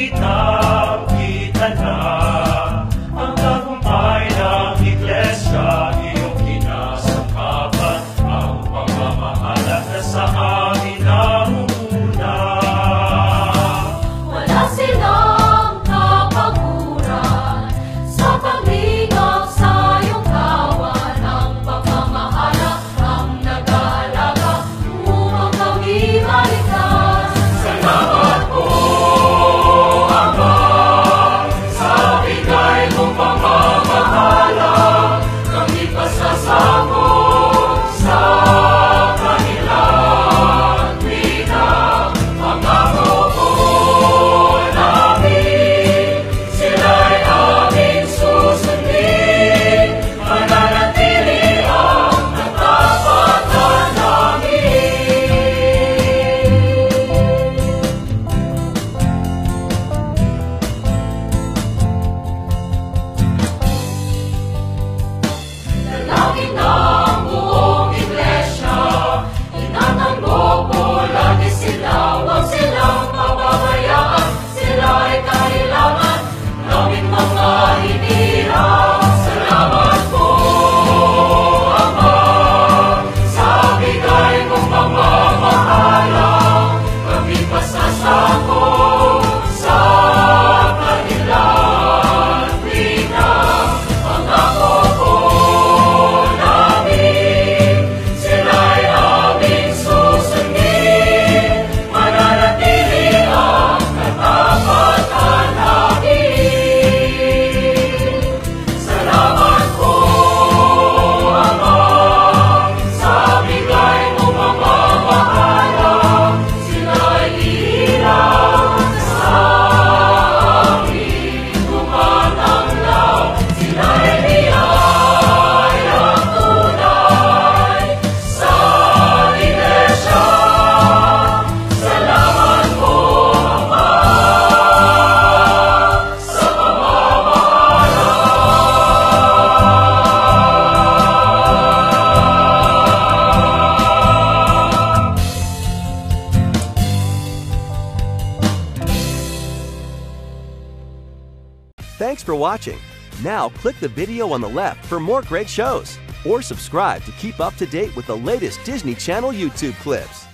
Kitang-kita na ang tagumpay ng iglesia, iyong kinasangkapan, ang pagmamahalan sa amin namumuna. Wala silang kapaguran sa paglingap sa iyong kawan, ang pagmamahala ang nag-aalaga upang kami maligtas. Salamat po, Ama, sa bigay mong pamamahala. Kami pasasabog sa kanilang wika. Pangako po namin, sila'y aming susundin. Mananatili ang katapatan namin. Dalangin ng buong iglesia, inangan mo po lagi sila, huwag silang pababayaan, sila ay kailangan naming mga hinirang. Salamat po, Ama, sa bigay mong pamamahala. Kami pasasakop sa kanilang wika. Pangako po namin, sila'y aming susundin. Mananatili ang katapatan namin. Salamat po, Ama, sa bigay mong pamamahala. Sila'y ilang sa amin, gumananglaw. Sila'y biyayang tunay sa iglesia. Salamat po, Ama, sa pamamahala. Thanks for watching. Now click the video on the left for more great shows, or subscribe to keep up to date with the latest Disney Channel YouTube clips.